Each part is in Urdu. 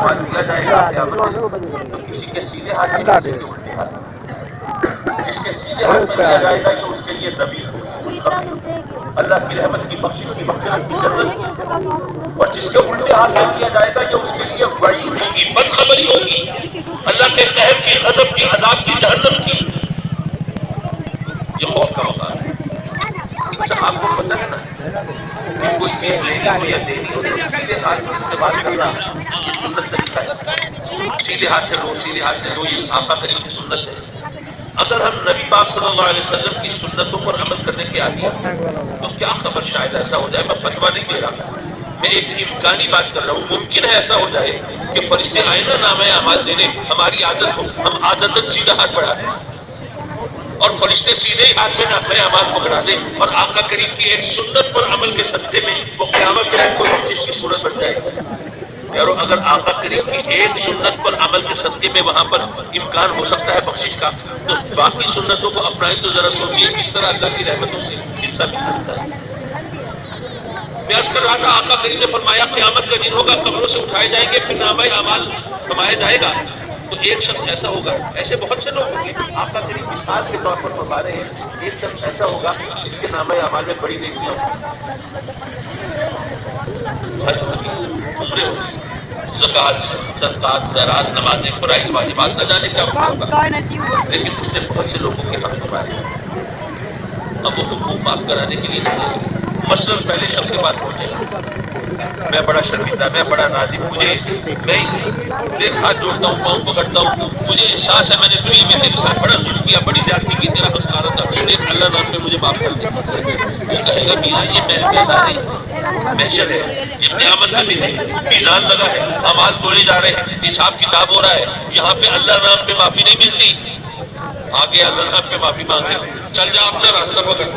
اعمال دیا جائے گا قیامت میں، تو کسی کے سیدھے ہاتھ میں کسی کے الٹے ہاتھ میں۔ جس کے سیدھے ہاتھ میں دیا جائے گا یہ اس کے لیے نبی خوشخبری، اللہ کی رحمت کی بخشش کی مغفرت کی جنت، اور جس کے الٹے ہاتھ میں دیا جائے گا یہ اس کے لیے وعید ہوگی، بدخبری ہوگی، اللہ کے قہر کی، غضب کی، عذاب کی، جہنم کی۔ یہ خوف کا مقام ہے۔ اچھا آپ کو پتہ ہے نا کہ کوئی چیز لینی ہو یا دینی ہو تو سیدھے ہاتھ میں استعمال کرنا یہ سنت طریقہ ہے۔ سیدھے ہاتھ سے لو، سیدھے ہاتھ سے لو، یہ آقا کریم کی سنت ہے۔ اگر ہم نبی پاک صلی اللہ علیہ وسلم کی سنتوں پر عمل کرنے کے عادی ہیں تو کیا خبر شاید ایسا ہو جائے، میں فتویٰ نہیں دے رہا، میں ایک امکانی بات کر رہا ہوں، ممکن ہے ایسا ہو جائے کہ فرشتے آئے نا نامہ اعمال دینے، ہماری عادت ہو ہم عادتاً سیدھا ہاتھ بڑھا دیں اور فرشتے سیدھے ہاتھ میں نامہ اعمال پکڑا دیں، اور آقا کریم کی ایک سنت پر عمل کے صدقے میں وہ قیامت کے دن کو بخشش کی صورت بن جائے گی۔ یارو اگر آقا کریم کی ایک سنت پر عمل کے صدقے میں وہاں پر امکان ہو سکتا ہے بخشش کا، تو باقی سنتوں کو اپنائیں تو ذرا سوچیے کس طرح اللہ کی رحمتوں سے حصہ مل سکتا ہے۔ میں عرض کر رہا تھا آقا کریم نے فرمایا قیامت کا دن ہوگا، قبروں سے اٹھائے جائیں گے، پھر نامہ اعمال فرمایا جائے گا، تو ایک شخص ایسا ہوگا، ایسے بہت سے لوگ ہوں گے، آقا کریم مثال کے طور پر فرما رہے ہیں، ایک شخص ایسا ہوگا جس کے نامہ اعمال میں بڑی نیکیاں ہوں، حج ہوگی، عمرے ہوگی، زکوٰۃ، صدقات، خیرات، نمازیں، فرائض، واجبات، نہ جانے کیا ہوگا، لیکن اس نے بہت سے لوگوں کے حق کمائے۔ اب وہ حقوق معاف کرانے کے لیے نہیں، مثلاً پہلے شخص کے پاس پہنچے گا، میں بڑا شرمندہ، میں بڑا نادم، میں دیکھ ہاتھ جوڑتا ہوں، پاؤں پکڑتا ہوں، مجھے احساس ہے میں نے دنیا میں تیرے ساتھ بڑا ظلم کیا، بڑی زیادتی کی، تیرا حق مارا تھا، دیکھ اللہ نام پہ مجھے معاف کر دے۔ وہ کہے گا میاں یہ میدان نہیں، محشر ہے، یہ قیامت کا دن ہے، میزان لگا ہے، اعمال تولے جا رہے ہیں، حساب کتاب ہو رہا ہے، یہاں پہ اللہ نام پہ معافی نہیں ملتی، آگے اللہ نام پہ معافی مانگے، چل جا اپنا راستہ پکڑ۔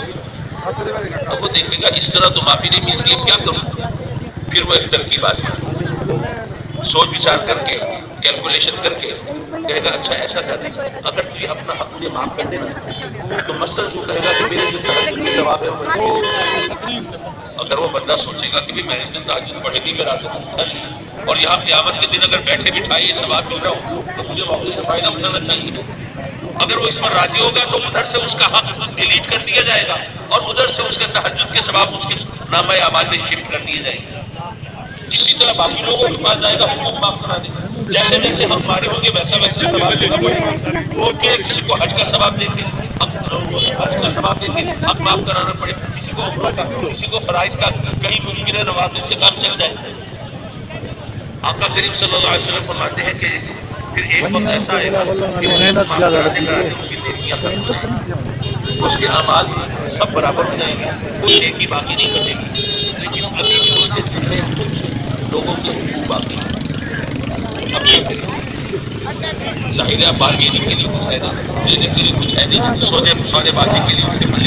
اب وہ دیکھے گا اس طرح تو معافی نہیں ملتی، اب کیا کروں؟ پھر وہ ایک ترکیب آتی، سوچ بچار کر کے، کیلکولیشن کر کے کہے گا اچھا ایسا کر، اگر تو یہ اپنا حق مجھے معاف کر دینا تو مثلاً وہ کہے گا کہ میرے جو تہجد کے ثواب ہے وہ، اگر وہ بندہ سوچے گا کہ میں نے جو تہجد پڑھی نہیں، میرا تو اٹھا نہیں، اور یہاں قیامت کے دن اگر بیٹھے بٹھائے یہ ثواب مل رہا ہوں تو مجھے موقع سے فائدہ اٹھانا چاہیے، اگر وہ اس پر راضی ہوگا تو ادھر سے اس کا حق ڈیلیٹ کر دیا جائے گا اور ادھر سے اس کے تہجد کے ثواب اس کے نامہ اعمال میں شفٹ کر دیے جائیں گے۔ اسی طرح باقی لوگوں کے پاس جائے گا حقوق معاف کرانے، جیسے جیسے ہم ہمارے ہوں گے ویسا ویسا ثواب دینا پڑے گا، وہ کسی کو حج کا ثواب دے کے حج کا ثواب دے کے حق معاف کرانا پڑے، کسی کو عمروں کا، کسی کو فرائض کا، کہیں ممکن ہے نوازنے سے کام چل جائے۔ آقا کریم صلی اللہ علیہ وسلم فرماتے ہیں کہ پھر ایک وقت ایسا آئے گا کہ اس کے اعمال سب برابر ہو جائیں گے، کوئی نیکی باقی نہیں بچے گی، لیکن ابھی بھی اس کے ذمے کچھ لوگوں کے حقوق باقی ہیں۔ اب یہ کریں ظاہر ہے بارگیننگ کے لیے کچھ ہے نہیں، دینے کے لیے کچھ ہے نہیں، سودے بازی کے لیے اس کے ملے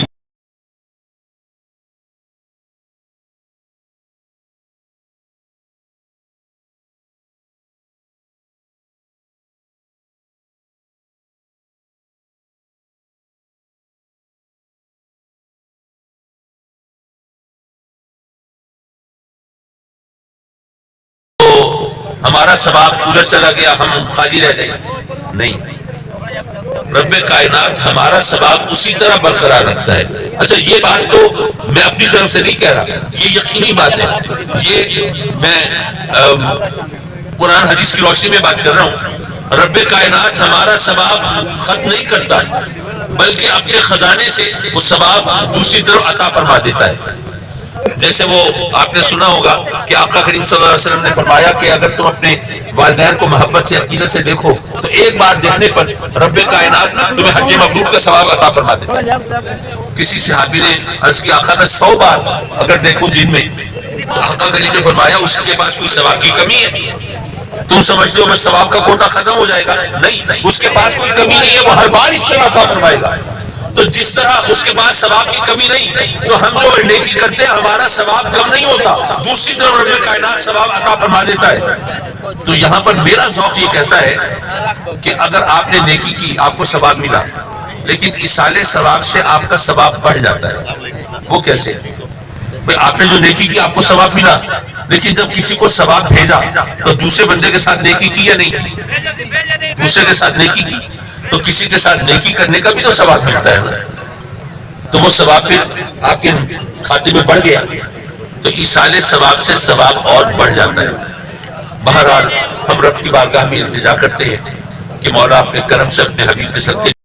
ہمارا ثواب ادھر چلا گیا، ہم خالی رہ گئے، نہیں، رب کائنات ہمارا ثواب اسی طرح برقرار رکھتا ہے۔ اچھا یہ بات تو میں اپنی طرف سے نہیں کہہ رہا، یہ یقینی بات ہے، یہ میں قرآن حدیث کی روشنی میں بات کر رہا ہوں۔ رب کائنات ہمارا ثواب ختم نہیں کرتا بلکہ اپنے خزانے سے وہ ثواب دوسری طرف عطا فرما دیتا ہے۔ جیسے وہ آپ نے سنا ہوگا کہ آقا کریم صلی اللہ علیہ وسلم نے فرمایا کہ اگر تم اپنے والدین کو محبت سے عقیدت سے دیکھو تو ایک بار دیکھنے پر رب کائنات تمہیں حج مبرور کا ثواب عطا فرما دیتا ہے۔ کسی صحابی نے عرض کی آقا کا 100 بار اگر دیکھو دن میں، تو آقا کریم نے فرمایا اس کے پاس کوئی ثواب کی کمی ہے؟ تم سمجھتے ہو بس ثواب کا کوٹا ختم ہو جائے گا؟ نہیں، اس کے پاس کوئی کمی نہیں ہے، وہ ہر بار اس طرح عطا فرمائے گا۔ تو جس طرح اس کے پاس ثواب کی کمی نہیں، تو ہم جو نیکی کرتے ہیں ہمارا ثواب کم نہیں ہوتا، دوسری طرف رب کائنات ثواب عطا فرما دیتا ہے۔ تو یہاں پر میرا ذوق یہ کہتا ہے کہ اگر آپ نے نیکی کی آپ کو ثواب ملا، لیکن ایصال ثواب سے آپ کا ثواب بڑھ جاتا ہے۔ وہ کیسے؟ بھئی آپ نے جو نیکی کی آپ کو ثواب ملا، لیکن جب کسی کو ثواب بھیجا تو دوسرے بندے کے ساتھ نیکی کی یا نہیں کی؟ دوسرے کے ساتھ نیکی کی تو کسی کے ساتھ نیکی کرنے کا بھی تو ثواب ملتا ہے نا. تو وہ ثواب پھر آپ کے کھاتے میں بڑھ گیا تو ایصال ثواب سے ثواب اور بڑھ جاتا ہے. بہرحال ہم رب کی بارگاہ میں التجا کرتے ہیں کہ مولا اپنے کرم سے اپنے حبیب کے صدقے